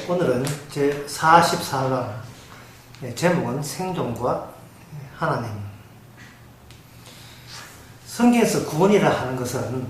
오늘은 제 44강 제목은 생존과 하나님. 성경에서 구원이라 하는 것은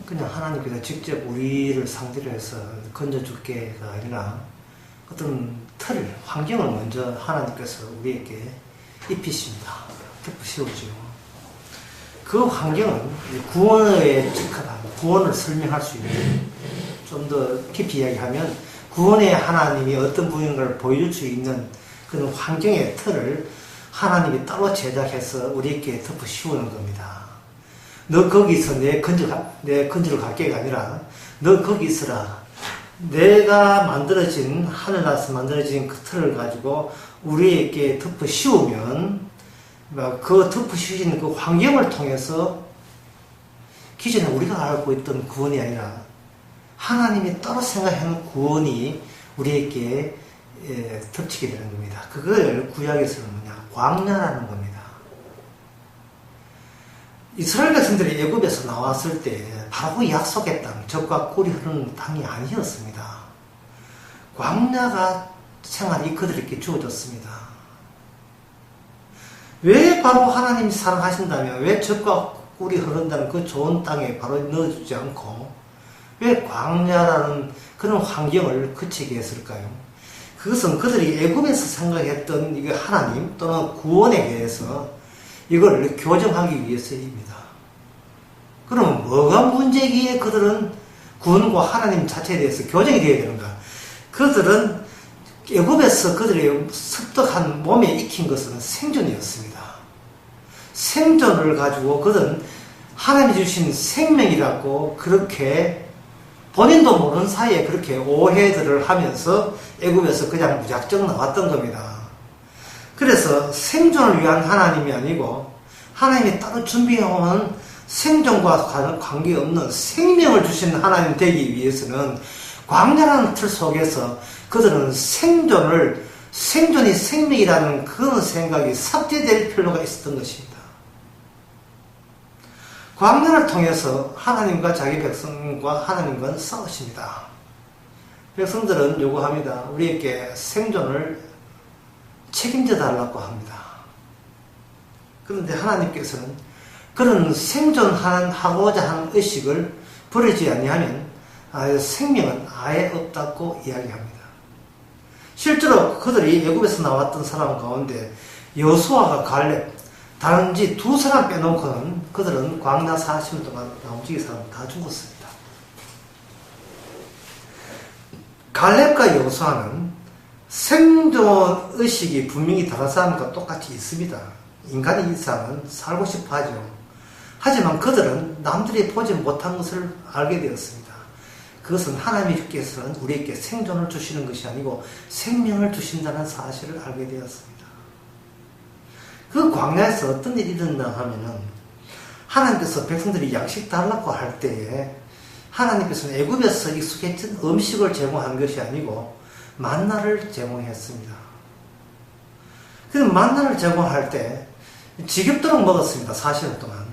그냥 하나님께서 직접 우리를 상대로 해서 건져줄게가 아니라 어떤 틀, 환경을 먼저 하나님께서 우리에게 입히십니다. 덮으시오죠. 그 환경은 구원에 적합한, 구원을 설명할 수 있는, 좀 더 깊이 이야기하면 구원의 하나님이 어떤 분인가를 보여줄 수 있는 그런 환경의 틀을 하나님이 따로 제작해서 우리에게 덮어 씌우는 겁니다. 너 거기서 내 건지러 갈게가 아니라 너 거기 있으라. 내가 만들어진, 하늘나라에서 만들어진 그 틀을 가지고 우리에게 덮어 씌우면 그 덮어 씌우신 그 환경을 통해서 기존에 우리가 알고 있던 구원이 아니라 하나님이 따로 생각하는 구원이 우리에게 덮치게 되는 겁니다. 그걸 구약에서는 광야라는 겁니다. 이스라엘 백성들이 애굽에서 나왔을 때 바로 약속의 땅, 젖과 꿀이 흐르는 땅이 아니었습니다. 광야가 생활이 그들에게 주어졌습니다. 왜 바로 하나님이 사랑하신다면 왜 젖과 꿀이 흐른다는 그 좋은 땅에 바로 넣어주지 않고 왜 광야라는 그런 환경을 거치게 했을까요? 그것은 그들이 애굽에서 생각했던 이거 하나님 또는 구원에 대해서 이걸 교정하기 위해서입니다. 그러면 뭐가 문제기에 그들은 구원과 하나님 자체에 대해서 교정이 되어야 되는가? 그들은 애굽에서 그들의 습득한 몸에 익힌 것은 생존이었습니다. 생존을 가지고 그들은 하나님이 주신 생명이라고 그렇게 본인도 모르는 사이에 그렇게 오해들을 하면서 애굽에서 그냥 무작정 나왔던 겁니다. 그래서 생존을 위한 하나님이 아니고 하나님이 따로 준비해온 생존과 관계없는 생명을 주신 하나님 되기 위해서는 광야라는 틀 속에서 그들은 생존이 생명이라는 그런 생각이 삭제될 필요가 있었던 것입니다. 광야를 통해서 하나님과 자기 백성과 하나님과 싸우십니다. 백성들은 요구합니다. 우리에게 생존을 책임져 달라고 합니다. 그런데 하나님께서는 그런 생존하고자 하는 의식을 버리지 아니하면 생명은 아예 없다고 이야기합니다. 실제로 그들이 애굽에서 나왔던 사람 가운데 여호수아와 갈렙 단지 두 사람 빼놓고는 그들은 광야 40일 동안 나머지 사람 다 죽었습니다. 갈렙과 여호수아는 생존 의식이 분명히 다른 사람과 똑같이 있습니다. 인간의 이상은 살고 싶어 하죠. 하지만 그들은 남들이 보지 못한 것을 알게 되었습니다. 그것은 하나님께서는 우리에게 생존을 주시는 것이 아니고 생명을 주신다는 사실을 알게 되었습니다. 그 광야에서 어떤 일이 일어나 하면은 하나님께서 백성들이 양식 달라고 할 때에 하나님께서는 애굽에서 익숙했던 음식을 제공한 것이 아니고 만나를 제공했습니다. 그 만나를 제공할 때 지겹도록 먹었습니다. 40일 동안.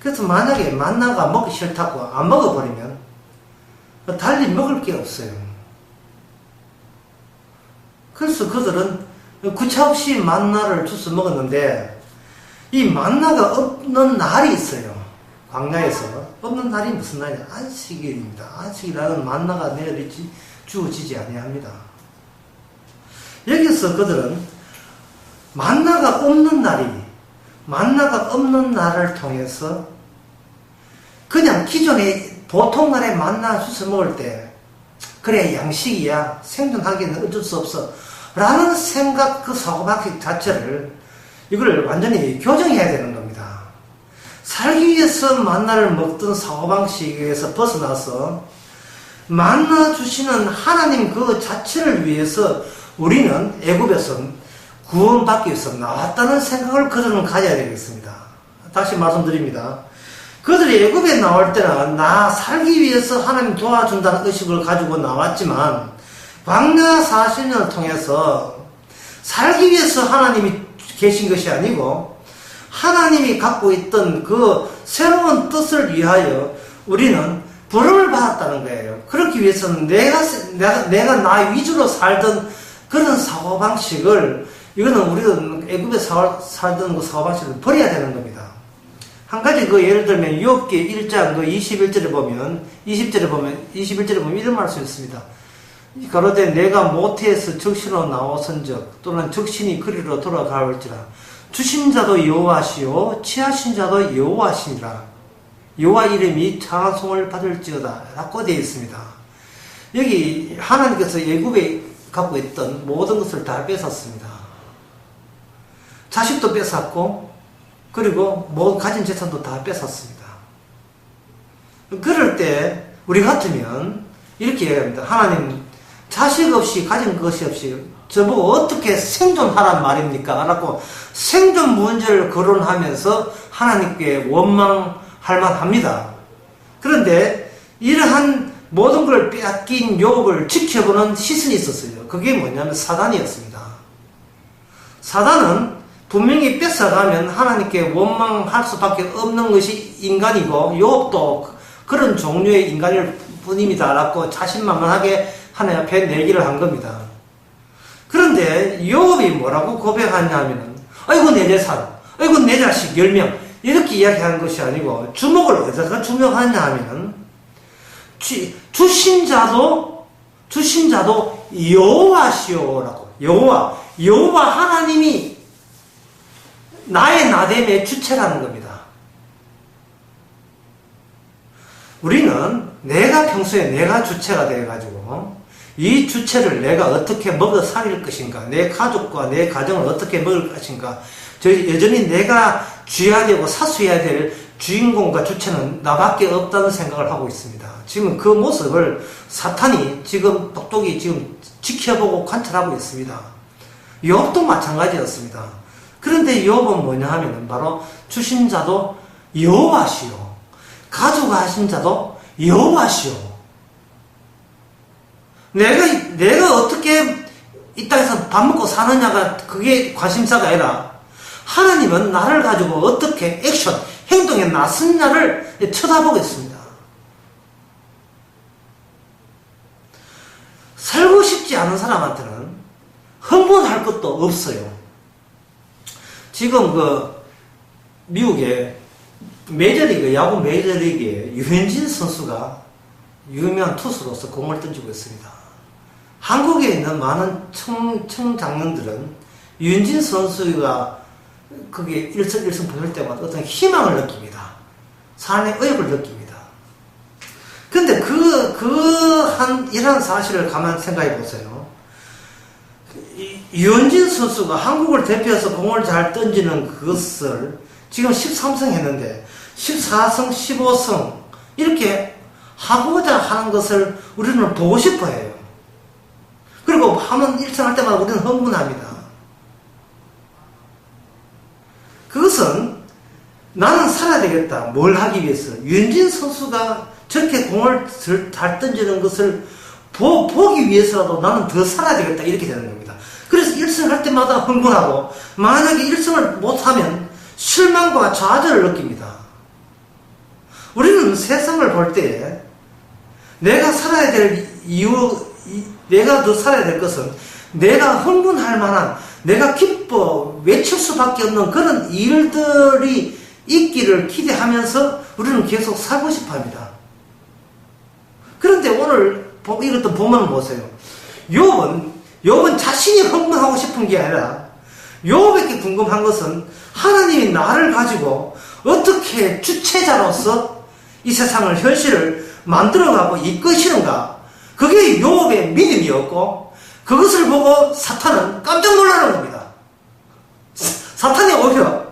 그래서 만약에 만나가 먹기 싫다고 안 먹어버리면 달리 먹을 게 없어요. 그래서 그들은 구차없이 만나를 주워 먹었는데 이 만나가 없는 날이 있어요. 광야에서 없는 날이 무슨 날이냐? 안식일입니다. 안식일이라는 만나가 내려지지 주어지지 아니합니다. 여기서 그들은 만나가 없는 날을 통해서 그냥 기존의 보통 날에 만나 주워 먹을 때 그래 양식이야 생존하기는 어쩔 수 없어 라는 생각 그 사고방식 자체를 이걸 완전히 교정해야 되는 겁니다. 살기 위해서 만나를 먹던 사고방식에서 벗어나서 만나 주시는 하나님 그 자체를 위해서 우리는 애굽에서 구원받기 위해서 나왔다는 생각을 그들은 가져야 되겠습니다. 다시 말씀드립니다. 그들이 애굽에 나올 때는 나 살기 위해서 하나님 도와준다는 의식을 가지고 나왔지만 광야 40년을 통해서 살기 위해서 하나님이 계신 것이 아니고 하나님이 갖고 있던 그 새로운 뜻을 위하여 우리는 부름을 받았다는 거예요. 그렇기 위해서는 내가 나 위주로 살던 그런 사고방식을, 이거는 우리가 애굽에 살던 그 사고방식을 버려야 되는 겁니다. 한 가지 예를 들면 욥기 1장 21절에 보면 이런 말씀이 있습니다. 가로되 내가 모태에서 적신으로 나오선적 또는 적신이 그리로 돌아갈지라 주신 자도 여호와시요 취하신 자도 여호와시니라 여호와 이름이 찬송을 받을지어다 라고 되어 있습니다. 여기 하나님께서 애굽에 갖고 있던 모든 것을 다 뺏었습니다. 자식도 뺏었고 그리고 가진 재산도 다 뺏었습니다. 그럴 때 우리 같으면 이렇게 얘기합니다. 하나님, 자식 없이 가진 것이 없이 저보고 어떻게 생존하란 말입니까? 라고 생존 문제를 거론하면서 하나님께 원망할 만합니다. 그런데 이러한 모든 걸 빼앗긴 욥을 지켜보는 시선이 있었어요. 그게 뭐냐면 사단이었습니다. 사단은 분명히 뺏어가면 하나님께 원망할 수밖에 없는 것이 인간이고 욥도 그런 종류의 인간일 뿐입니다 라고 자신만만하게 하나님 앞에 내기를 한 겁니다. 그런데 욥이 뭐라고 고백하냐면 아이고 내 재산, 아이고 내 자식 10명 이렇게 이야기하는 것이 아니고 주목을 어디다가 주목하냐 하면 주신 자도 여호와시오라고 여호와 하나님이 나의 나됨의 주체라는 겁니다. 우리는 내가 평소에 내가 주체가 되어가지고 이 주체를 내가 어떻게 먹어 살릴 것인가, 내 가족과 내 가정을 어떻게 먹을 것인가, 여전히 내가 쥐어야 되고 사수해야 될 주인공과 주체는 나밖에 없다는 생각을 하고 있습니다. 지금 그 모습을 사탄이 지금 똑똑히 지금 지켜보고 관찰하고 있습니다. 욥도 마찬가지였습니다. 그런데 욥은 뭐냐 하면은 바로 주신 자도 여호와시오, 가져가신 자도 여호와시오. 내가 어떻게 이 땅에서 밥 먹고 사느냐가 그게 관심사가 아니라 하나님은 나를 가지고 어떻게 행동에 나섰냐를 쳐다보고 있습니다. 살고 싶지 않은 사람한테는 흥분할 것도 없어요. 지금 미국의 메이저리그, 야구 메이저리그에 유현진 선수가 유명한 투수로서 공을 던지고 있습니다. 한국에 있는 많은 청장년들은 유현진 선수가 그게 일승 보낼 때마다 어떤 희망을 느낍니다. 삶의 의욕을 느낍니다. 근데 이런 사실을 가만 생각해 보세요. 유현진 선수가 한국을 대표해서 공을 잘 던지는 그것을 지금 13승 했는데 14승, 15승 이렇게 하고자 하는 것을 우리는 보고 싶어 해요. 그리고 하면 1승 할 때마다 우리는 흥분합니다. 그것은 나는 살아야 되겠다. 뭘 하기 위해서? 유현진 선수가 저렇게 공을 잘 던지는 것을 보기 위해서라도 나는 더 살아야 되겠다. 이렇게 되는 겁니다. 그래서 1승 할 때마다 흥분하고 만약에 1승을 못하면 실망과 좌절을 느낍니다. 우리는 세상을 볼 때 내가 살아야 될 내가 더 살아야 될 것은 내가 흥분할 만한, 내가 기뻐 외칠 수밖에 없는 그런 일들이 있기를 기대하면서 우리는 계속 살고 싶어 합니다. 그런데 오늘 이것도 보면 보세요. 욥은 자신이 흥분하고 싶은 게 아니라 욥에게 궁금한 것은 하나님이 나를 가지고 어떻게 주체자로서 이 세상을, 현실을 만들어가고 이끄시는가. 그게 욥의 믿음이었고 그것을 보고 사탄은 깜짝 놀라는 겁니다. 사탄이 오히려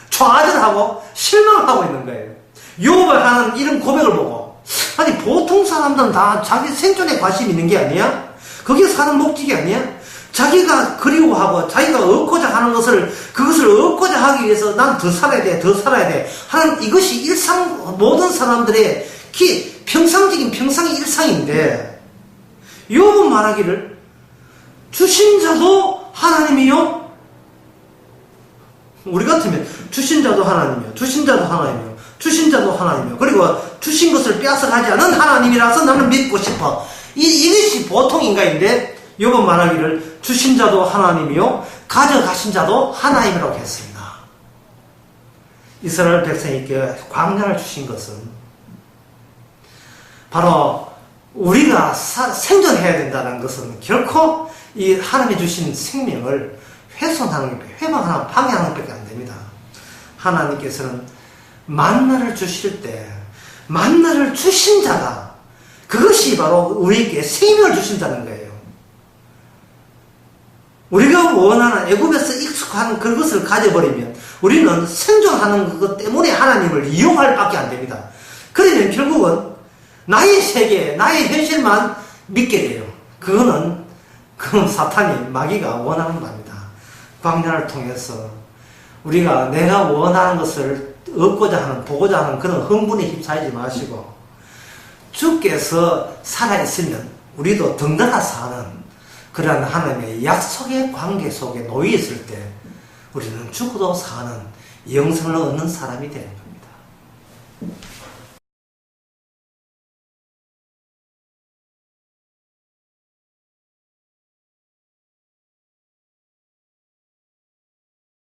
좌절하고 실망하고 있는 거예요. 욥을 하는 이런 고백을 보고 아니 보통 사람들은 다 자기 생존에 관심이 있는 게 아니야? 그게 사는 목적이 아니야? 자기가 그리워하고 자기가 얻고자 하는 그것을 얻고자 하기 위해서 난 더 살아야 돼 하는 이것이 모든 사람들의 평상의 일상인데 욥은 말하기를 주신 자도 하나님이요? 우리 같으면 주신 자도 하나님이요, 주신 자도 하나님이요, 주신 자도 하나님이요. 그리고 주신 것을 빼앗아가지 않은 하나님이라서 나는 믿고 싶어. 이것이 보통 인간인데 욥은 말하기를 주신 자도 하나님이요 가져가신 자도 하나님이라고 했습니다. 이스라엘 백성에게 광야를 주신 것은 바로 우리가 생존해야 된다는 것은 결코 이 하나님이 주신 생명을 훼손하는, 회방하는, 방해하는 것밖에 안 됩니다. 하나님께서는 만나를 주실 때 만나를 주신 자가 그것이 바로 우리에게 생명을 주신다는 거예요. 우리가 원하는 애굽에서 익숙한 그것을 가져버리면 우리는 생존하는 것 때문에 하나님을 이용할 밖에 안 됩니다. 그러면 결국은 나의 세계, 나의 현실만 믿게 돼요. 그건 사탄이, 마귀가 원하는 바입니다. 광야를 통해서 우리가 내가 원하는 것을 얻고자 하는, 보고자 하는 그런 흥분에 휩싸이지 마시고 주께서 살아있으면 우리도 덩달아 사는 그러한 하나님의 약속의 관계 속에 놓여 있을 때 우리는 죽어도 사는 영생을 얻는 사람이 되는 겁니다.